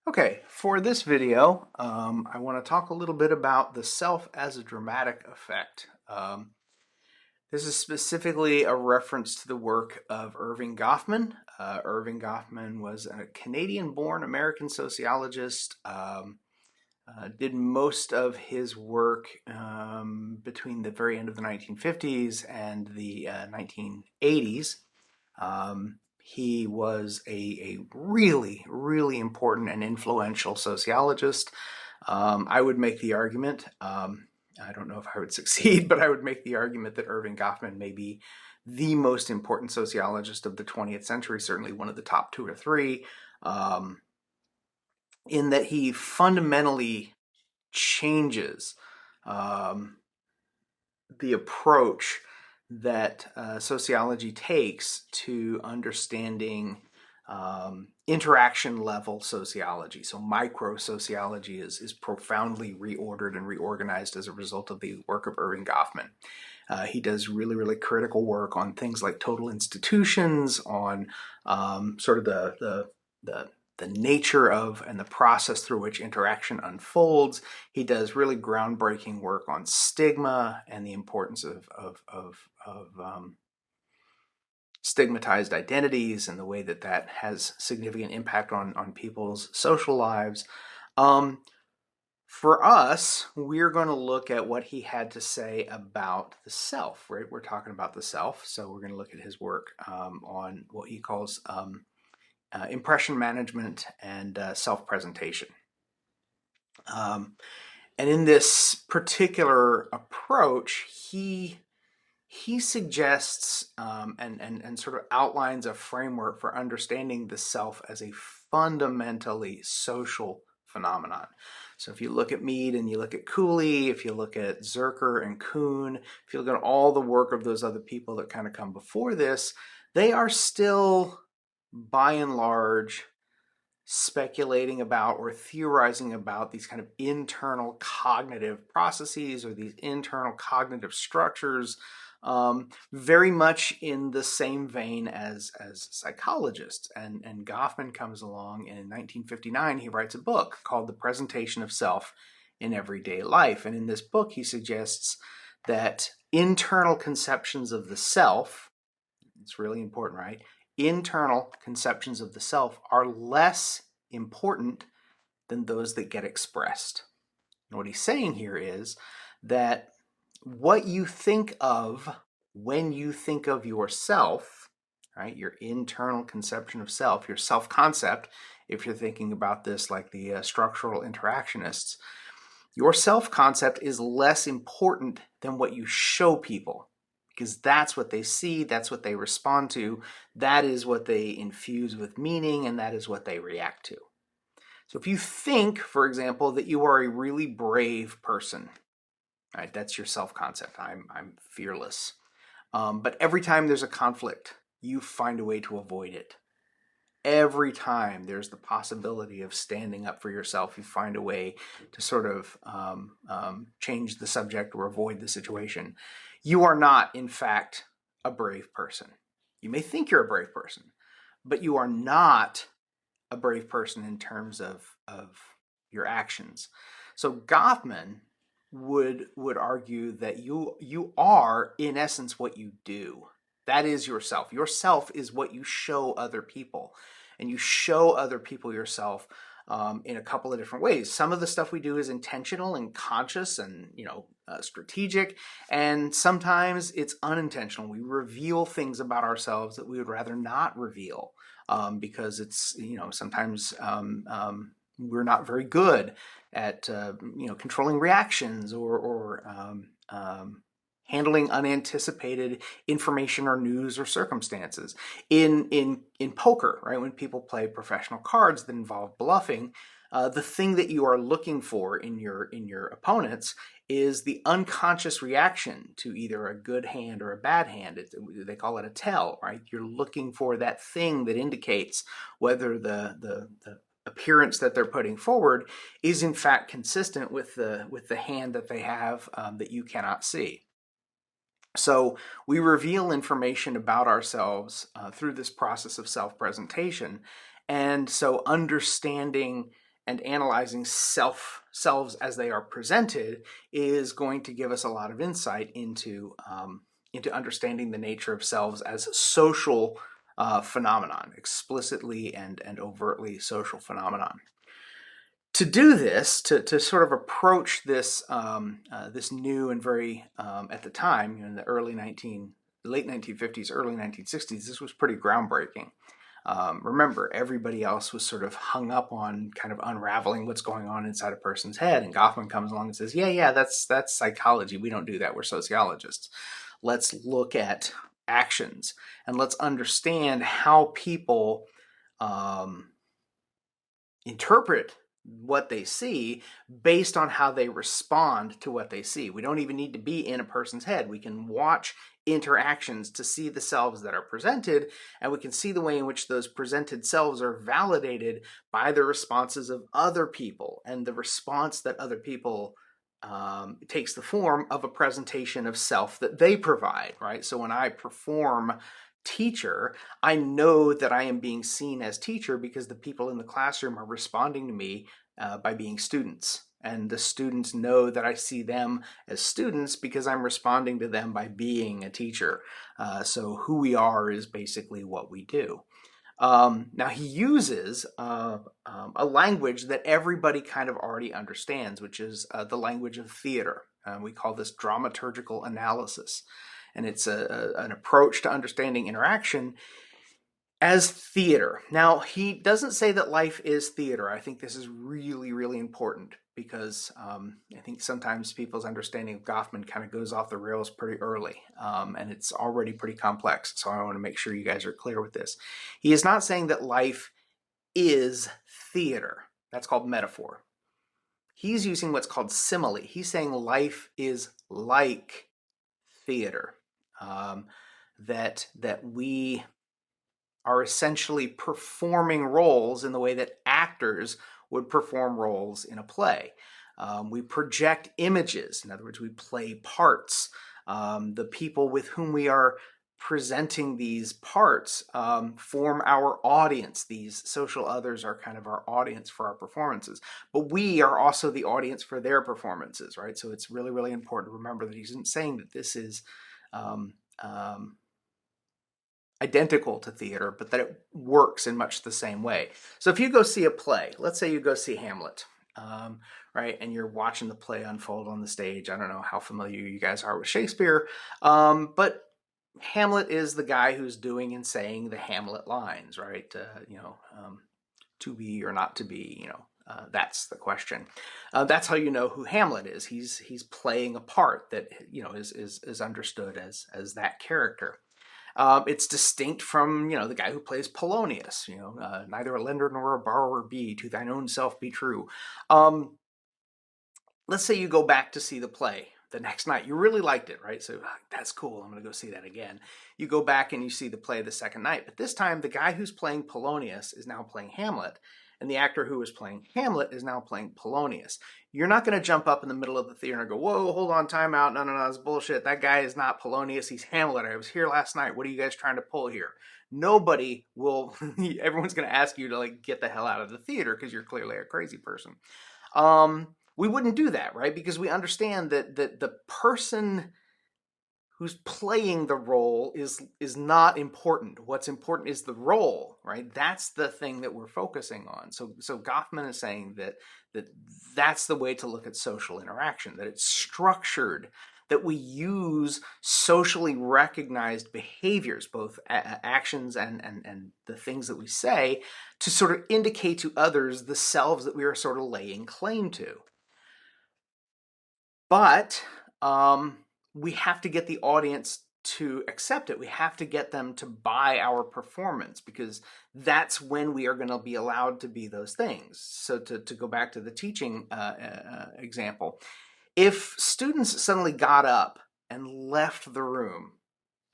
Okay, for this video, I want to talk a little bit about the self as a dramatic effect. This is specifically a reference to the work of Erving Goffman. Erving Goffman was a Canadian-born American sociologist, did most of his work between the very end of the 1950s and the 1980s. He was a really, really important and influential sociologist. I would make the argument, I don't know if I would succeed, but I would make the argument that Erving Goffman may be the most important sociologist of the 20th century, certainly one of the top two or three, in that he fundamentally changes the approach that sociology takes to understanding interaction level sociology. So micro sociology is profoundly reordered and reorganized as a result of the work of Erving Goffman. He does really, really critical work on things like total institutions, on sort of the nature of and the process through which interaction unfolds. He does really groundbreaking work on stigma and the importance of stigmatized identities and the way that that has significant impact on people's social lives. For us, we're going to look at what he had to say about the self, right? We're talking about the self, so we're going to look at his work on what he calls impression management and self-presentation. And in this particular approach, he suggests and sort of outlines a framework for understanding the self as a fundamentally social phenomenon. So if you look at Mead and you look at Cooley, if you look at Zerker and Kuhn, if you look at all the work of those other people that kind of come before this, they are still, by and large, speculating about or theorizing about these kind of internal cognitive processes or these internal cognitive structures, very much in the same vein as psychologists. And Goffman comes along, and in 1959 he writes a book called The Presentation of Self in Everyday Life. And in this book he suggests that internal conceptions of the self, it's really important, right? Internal conceptions of the self are less important than those that get expressed. And what he's saying here is that what you think of when you think of yourself, right, your internal conception of self, your self-concept, if you're thinking about this like the structural interactionists, your self-concept is less important than what you show people, because that's what they see, that's what they respond to, that is what they infuse with meaning, and that is what they react to. So if you think, for example, that you are a really brave person, right, that's your self-concept, I'm fearless. But every time there's a conflict, you find a way to avoid it. Every time there's the possibility of standing up for yourself, you find a way to sort of change the subject or avoid the situation. You are not, in fact, a brave person. You may think you're a brave person, but you are not a brave person in terms of your actions. So Goffman would argue that you are, in essence, what you do. That is yourself. Yourself is what you show other people. And you show other people yourself in a couple of different ways. Some of the stuff we do is intentional and conscious and strategic, and sometimes it's unintentional. We reveal things about ourselves that we would rather not reveal because it's sometimes we're not very good at controlling reactions or handling unanticipated information or news or circumstances. In poker, right, when people play professional cards that involve bluffing, the thing that you are looking for in your opponents is the unconscious reaction to either a good hand or a bad hand. They call it a tell, right? You're looking for that thing that indicates whether the appearance that they're putting forward is in fact consistent with the hand that they have that you cannot see. So we reveal information about ourselves through this process of self-presentation. And so understanding and analyzing selves as they are presented is going to give us a lot of insight into understanding the nature of selves as social phenomenon, explicitly and overtly social phenomenon. To do this, to sort of approach this this new and very at the time, in the late 1950s, early 1960s, this was pretty groundbreaking. Remember, everybody else was sort of hung up on kind of unraveling what's going on inside a person's head, and Goffman comes along and says, "Yeah, that's psychology. We don't do that. We're sociologists. Let's look at actions and let's understand how people interpret what they see based on how they respond to what they see. We don't even need to be in a person's head. We can watch interactions to see the selves that are presented, and we can see the way in which those presented selves are validated by the responses of other people, and the response that other people takes the form of a presentation of self that they provide, right? So when I perform teacher, I know that I am being seen as teacher because the people in the classroom are responding to me by being students. And the students know that I see them as students because I'm responding to them by being a teacher. So who we are is basically what we do. Now he uses a language that everybody kind of already understands, which is the language of theater. We call this dramaturgical analysis. And it's an approach to understanding interaction as theater. Now, he doesn't say that life is theater. I think this is really, really important because I think sometimes people's understanding of Goffman kind of goes off the rails pretty early, and it's already pretty complex. So I want to make sure you guys are clear with this. He is not saying that life is theater. That's called metaphor. He's using what's called simile. He's saying life is like theater. That we are essentially performing roles in the way that actors would perform roles in a play. We project images. In other words, we play parts. The people with whom we are presenting these parts form our audience. These social others are kind of our audience for our performances. But we are also the audience for their performances, right? So it's really, really important to remember that he isn't saying that this is identical to theater, but that it works in much the same way. So if you go see a play, let's say you go see Hamlet, right, and you're watching the play unfold on the stage. I don't know how familiar you guys are with Shakespeare, but Hamlet is the guy who's doing and saying the Hamlet lines, right? To be or not to be, that's the question. That's how you know who Hamlet is. He's playing a part that is understood as that character. It's distinct from the guy who plays Polonius. Neither a lender nor a borrower be, to thine own self be true. Let's say you go back to see the play the next night. You really liked it, right? So that's cool. I'm going to go see that again. You go back and you see the play the second night, but this time the guy who's playing Polonius is now playing Hamlet, and the actor who was playing Hamlet is now playing Polonius. You're not going to jump up in the middle of the theater and go, "Whoa, hold on, time out. No, that's bullshit. That guy is not Polonius. He's Hamlet. I was here last night. What are you guys trying to pull here?" Nobody will, everyone's going to ask you to get the hell out of the theater because you're clearly a crazy person. We wouldn't do that, right? Because we understand that the person who's playing the role is not important. What's important is the role, right? That's the thing that we're focusing on. So Goffman is saying that's the way to look at social interaction, that it's structured, that we use socially recognized behaviors, both actions and the things that we say, to sort of indicate to others the selves that we are sort of laying claim to. But we have to get the audience to accept it. We have to get them to buy our performance, because that's when we are going to be allowed to be those things. So to go back to the teaching example, if students suddenly got up and left the room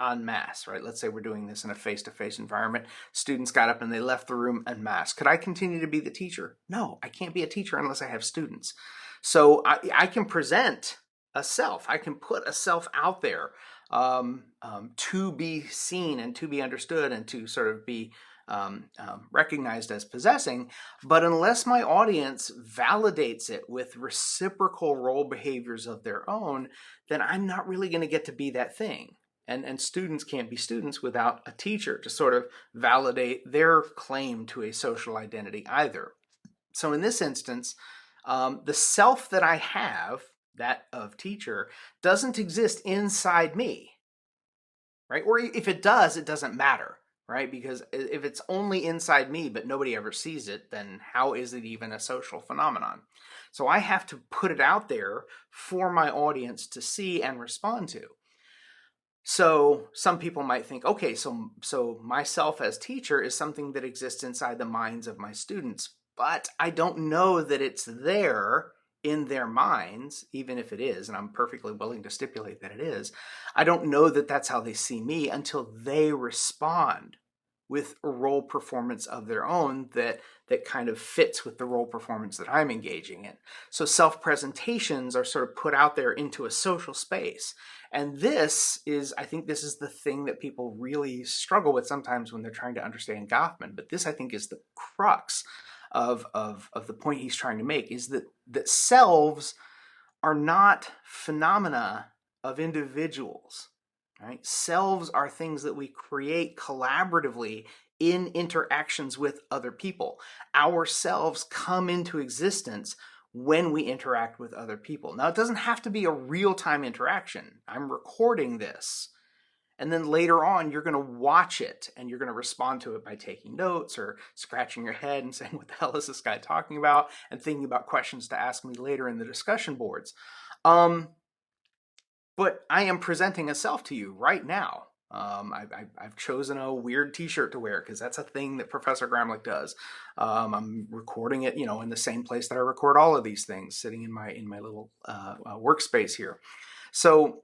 en masse, right? Let's say we're doing this in a face-to-face environment. Students got up and they left the room en masse. Could I continue to be the teacher? No, I can't be a teacher unless I have students. So I can present a self. I can put a self out there to be seen and to be understood and to sort of be recognized as possessing. But unless my audience validates it with reciprocal role behaviors of their own, then I'm not really going to get to be that thing. And students can't be students without a teacher to sort of validate their claim to a social identity either. So in this instance, the self that I have, that of teacher, doesn't exist inside me, right? Or if it does, it doesn't matter, right? Because if it's only inside me, but nobody ever sees it, then how is it even a social phenomenon? So I have to put it out there for my audience to see and respond to. So some people might think, okay, so myself as teacher is something that exists inside the minds of my students, but I don't know that it's there in their minds, even if it is, and I'm perfectly willing to stipulate that it is. I don't know that that's how they see me until they respond with a role performance of their own that kind of fits with the role performance that I'm engaging in. So self-presentations are sort of put out there into a social space. And I think this is the thing that people really struggle with sometimes when they're trying to understand Goffman. But this, I think, is the crux of the point he's trying to make, is that selves are not phenomena of individuals. Right? Selves are things that we create collaboratively in interactions with other people. Our selves come into existence when we interact with other people. Now, it doesn't have to be a real-time interaction. I'm recording this, and then later on, you're going to watch it, and you're going to respond to it by taking notes or scratching your head and saying, what the hell is this guy talking about? And thinking about questions to ask me later in the discussion boards. But I am presenting a self to you right now. I've chosen a weird T-shirt to wear because that's a thing that Professor Gramlich does. I'm recording it, in the same place that I record all of these things, sitting in my little workspace here. So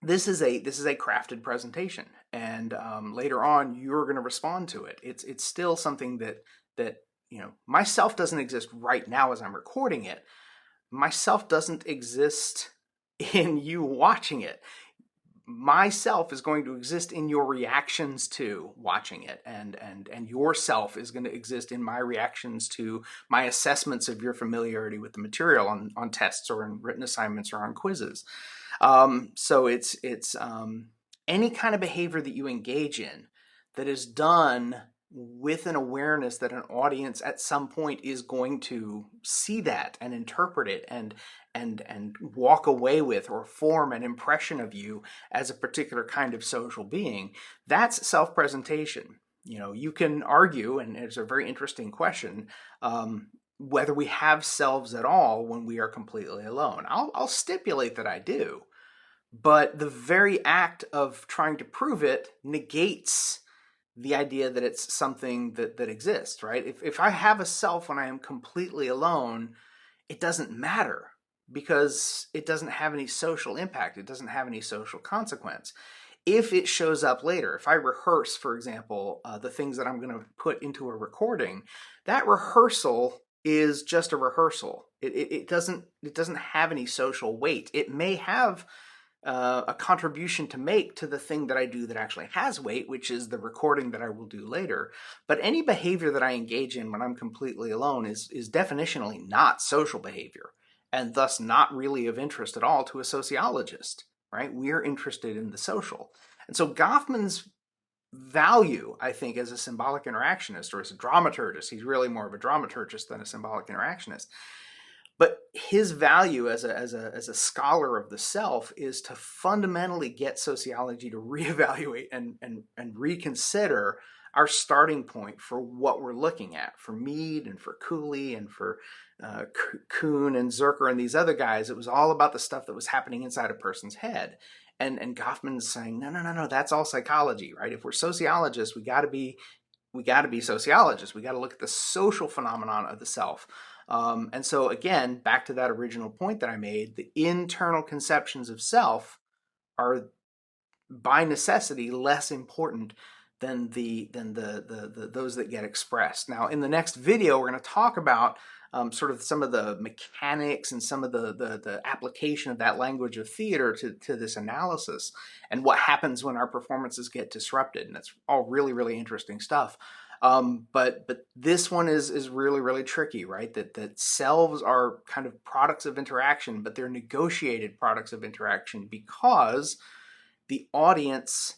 this is a crafted presentation, and later on you're going to respond to it. It's still something that myself doesn't exist right now as I'm recording it. Myself doesn't exist in you watching it. Myself is going to exist in your reactions to watching it, and yourself is going to exist in my reactions to my assessments of your familiarity with the material on tests or in written assignments or on quizzes. So it's any kind of behavior that you engage in that is done with an awareness that an audience at some point is going to see that and interpret it and walk away with or form an impression of you as a particular kind of social being. That's self-presentation. You can argue, and it's a very interesting question, whether we have selves at all when we are completely alone. I'll stipulate that I do, but the very act of trying to prove it negates the idea that it's something that exists, right? If I have a self when I am completely alone, it doesn't matter because it doesn't have any social impact. It doesn't have any social consequence. If it shows up later, if I rehearse, for example, the things that I'm going to put into a recording, that rehearsal is just a rehearsal. It doesn't have any social weight. It may have a contribution to make to the thing that I do that actually has weight, which is the recording that I will do later. But any behavior that I engage in when I'm completely alone is definitionally not social behavior, and thus not really of interest at all to a sociologist, right? We're interested in the social. And so Goffman's value, I think, as a symbolic interactionist or as a dramaturgist, he's really more of a dramaturgist than a symbolic interactionist, but his value as a scholar of the self is to fundamentally get sociology to reevaluate and reconsider our starting point for what we're looking at. For Mead and for Cooley and for Kuhn and Zerker and these other guys, it was all about the stuff that was happening inside a person's head. And Goffman's saying, no, that's all psychology, right? If we're sociologists, we got to be sociologists. We got to look at the social phenomenon of the self. And so again, back to that original point that I made, the internal conceptions of self are by necessity less important than the those that get expressed. Now, in the next video, we're going to talk about sort of some of the mechanics and some of the application of that language of theater to this analysis, and what happens when our performances get disrupted. And it's all really, really interesting stuff. But this one is really, really tricky, right? That selves are kind of products of interaction, but they're negotiated products of interaction because the audience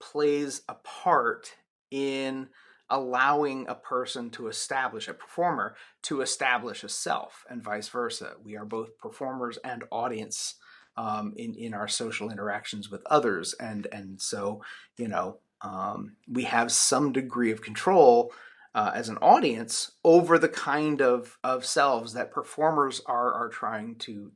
plays a part in allowing a person to establish, a performer to establish a self, and vice versa. We are both performers and audience in our social interactions with others, and so we have some degree of control as an audience over the kind of selves that performers are trying to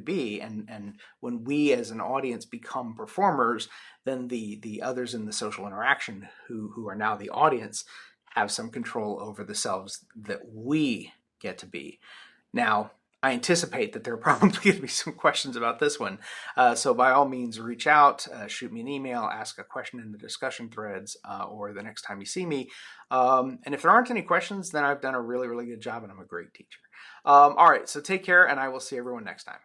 be, and when we as an audience become performers, then the others in the social interaction who are now the audience have some control over the selves that we get to be. Now, I anticipate that there are probably going to be some questions about this one. So by all means, reach out, shoot me an email, ask a question in the discussion threads, or the next time you see me. And if there aren't any questions, then I've done a really, really good job and I'm a great teacher. All right, so take care, and I will see everyone next time.